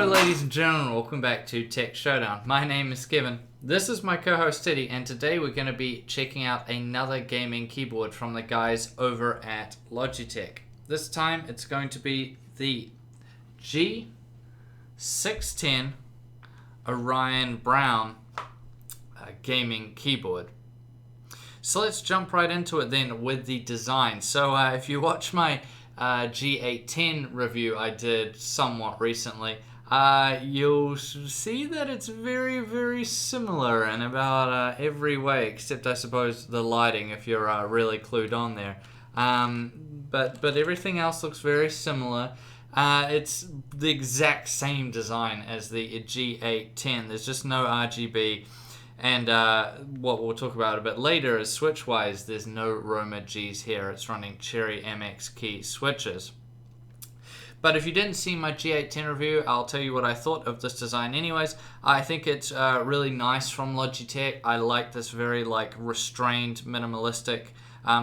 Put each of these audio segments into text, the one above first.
ladies and gentlemen, welcome back to Tech Showdown. My name is Kevin. This is my co-host Teddy, and today we're going to be checking out another gaming keyboard from the guys over at Logitech. This time it's going to be the G610 Orion Brown gaming keyboard. So let's jump right into it then with the design. So if you watch my G810 review I did somewhat recently, you'll see that it's very, very similar in about every way, except I suppose the lighting, if you're really clued on there. But everything else looks very similar. It's the exact same design as the G810. There's just no RGB. And what we'll talk about a bit later is switch-wise, there's no Roma Gs here. It's running Cherry MX key switches. But if you didn't see my G810 review, I'll tell you what I thought of this design anyways. I think it's really nice from Logitech. I like this very restrained, minimalistic,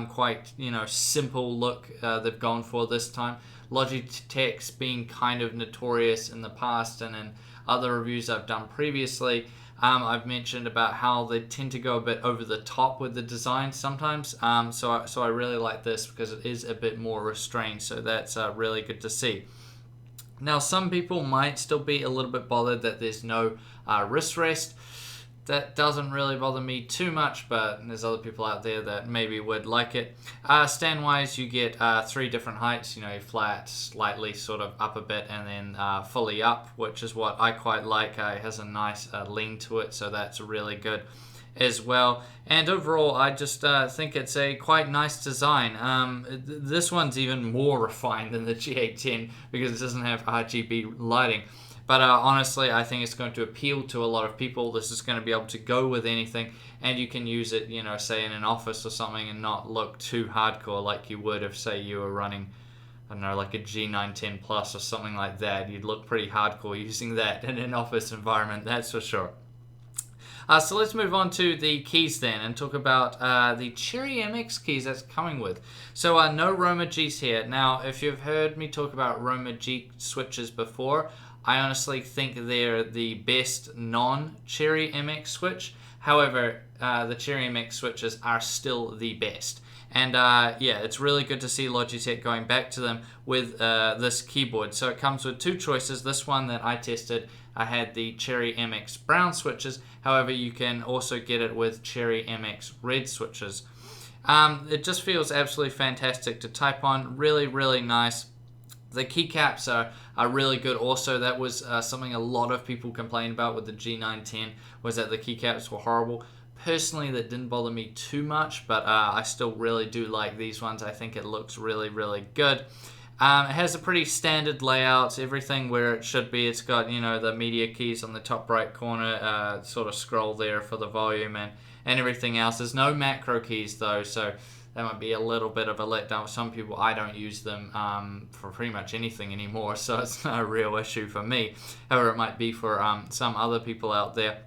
quite simple look they've gone for this time. Logitech's been kind of notorious in the past and in other reviews I've done previously. I've mentioned about how they tend to go a bit over the top with the design sometimes. So I really like this because it is a bit more restrained. So that's really good to see. Now, some people might still be a little bit bothered that there's no wrist rest. That doesn't really bother me too much, but there's other people out there that maybe would like it. Stand-wise, you get 3 different heights, flat, slightly sort of up a bit, and then fully up, which is what I quite like. It has a nice lean to it, so that's really good as well. And overall, I just think it's a quite nice design. This one's even more refined than the G810 because it doesn't have RGB lighting. But honestly, I think it's going to appeal to a lot of people. This is going to be able to go with anything, and you can use it, say in an office or something and not look too hardcore like you would if, say, you were running, I don't know, like a G910 Plus or something like that. You'd look pretty hardcore using that in an office environment, that's for sure. So let's move on to the keys then and talk about the Cherry MX keys that's coming with. So no Roma Gs here. Now, if you've heard me talk about Roma G switches before, I honestly think they're the best non-Cherry MX switch. However, the Cherry MX switches are still the best. And yeah, it's really good to see Logitech going back to them with this keyboard. So it comes with 2 choices. This one that I tested, I had the Cherry MX brown switches. However, you can also get it with Cherry MX red switches. It just feels absolutely fantastic to type on. Really, really nice. The keycaps are really good also. That was something a lot of people complained about with the G910, was that the keycaps were horrible. Personally, that didn't bother me too much, but I still really do like these ones. I think it looks really, really good. It has a pretty standard layout, everything where it should be. It's got, the media keys on the top right corner, sort of scroll there for the volume and everything else. There's no macro keys though, so that might be a little bit of a letdown for some people. I don't use them for pretty much anything anymore, so it's not a real issue for me. However, it might be for some other people out there.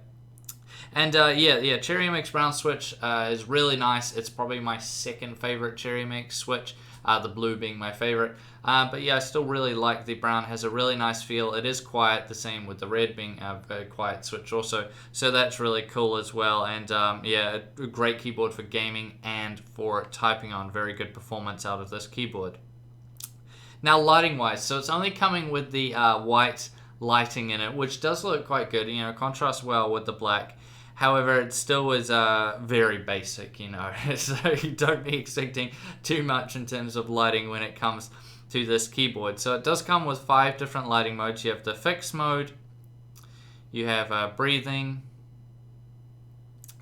And yeah, Cherry MX Brown switch is really nice. It's probably my second favorite Cherry MX switch, the blue being my favorite. But yeah, I still really like the brown. It has a really nice feel. It is quiet, the same with the red being a very quiet switch also. So that's really cool as well. And yeah, a great keyboard for gaming and for typing on. Very good performance out of this keyboard. Now, lighting-wise, so it's only coming with the white lighting in it, which does look quite good. Contrasts well with the black. However, it still is very basic, so you don't be expecting too much in terms of lighting when it comes to this keyboard. So it does come with 5 different lighting modes. You have the fixed mode, you have breathing,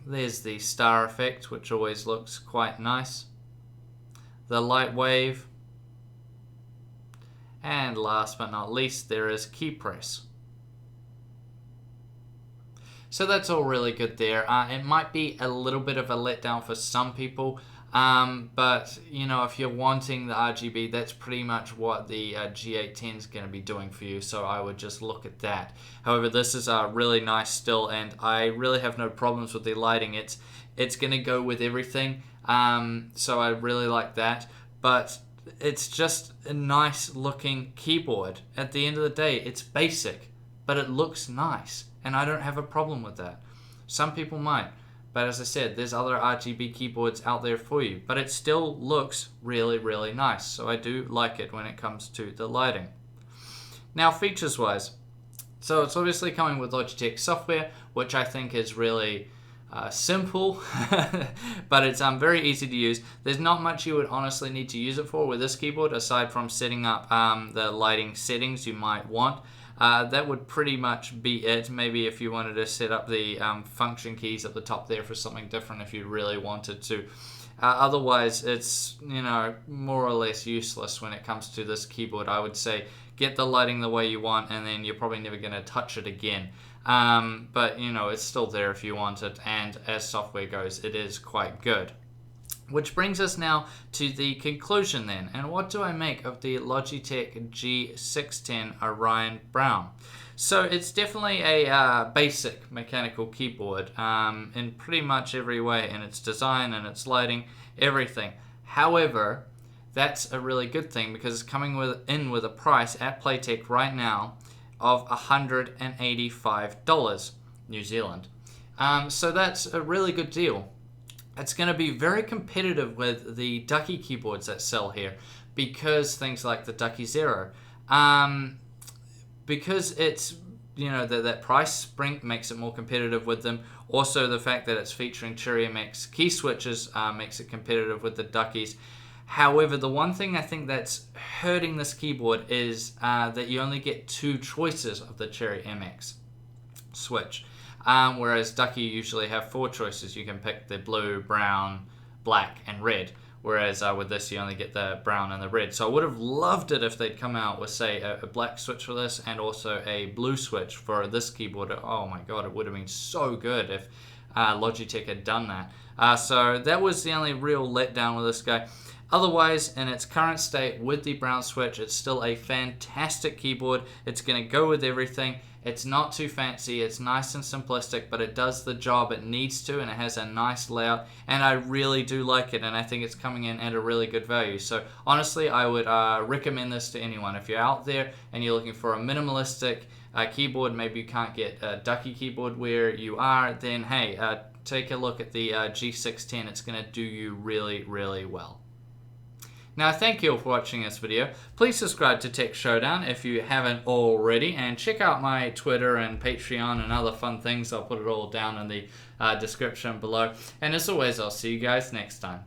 there's the star effect, which always looks quite nice, the light wave, and last but not least, there is key press. So that's all really good there. It might be a little bit of a letdown for some people, but if you're wanting the RGB, that's pretty much what the G810 is going to be doing for you, so I would just look at that. However, this is really nice still, and I really have no problems with the lighting. It's going to go with everything, so I really like that, but it's just a nice looking keyboard. At the end of the day, it's basic. but it looks nice, and I don't have a problem with that. Some people might, but as I said, there's other RGB keyboards out there for you, but it still looks really, really nice, so I do like it when it comes to the lighting. Now, features wise, so it's obviously coming with Logitech software, which I think is really simple, but it's very easy to use. There's not much you would honestly need to use it for with this keyboard, aside from setting up the lighting settings you might want. That would pretty much be it. Maybe if you wanted to set up the function keys at the top there for something different if you really wanted to. Otherwise, it's, you know, more or less useless when it comes to this keyboard. I would say get the lighting the way you want, and then you're probably never going to touch it again. But, you know, it's still there if you want it, and as software goes, it is quite good. Which brings us now to the conclusion then. And what do I make of the Logitech G610 Orion Brown? So it's definitely a basic mechanical keyboard in pretty much every way, in its design and its lighting, everything. However, that's a really good thing because it's coming in with a price at Playtech right now of $185 New Zealand. So that's a really good deal. It's going to be very competitive with the Ducky keyboards that sell here, because things like the Ducky Zero, because it's, you know, that price makes it more competitive with them. Also, the fact that it's featuring Cherry MX key switches makes it competitive with the Duckies. However, the one thing I think that's hurting this keyboard is that you only get 2 choices of the Cherry MX switch. Whereas Ducky usually have 4 choices. You can pick the blue, brown, black, and red. Whereas with this, you only get the brown and the red. So I would have loved it if they'd come out with, say, a black switch for this and also a blue switch for this keyboard. Oh my god, it would have been so good if Logitech had done that. So that was the only real letdown with this guy. Otherwise, in its current state with the brown switch, it's still a fantastic keyboard. It's going to go with everything. It's not too fancy, it's nice and simplistic, but it does the job it needs to, and it has a nice layout, and I really do like it, and I think it's coming in at a really good value. So honestly, I would recommend this to anyone. If you're out there and you're looking for a minimalistic keyboard, maybe you can't get a Ducky keyboard where you are, then hey, take a look at the G610. It's going to do you really, really well. Now, thank you all for watching this video. Please subscribe to Tech Showdown if you haven't already, and check out my Twitter and Patreon and other fun things. I'll put it all down in the description below. And as always, I'll see you guys next time.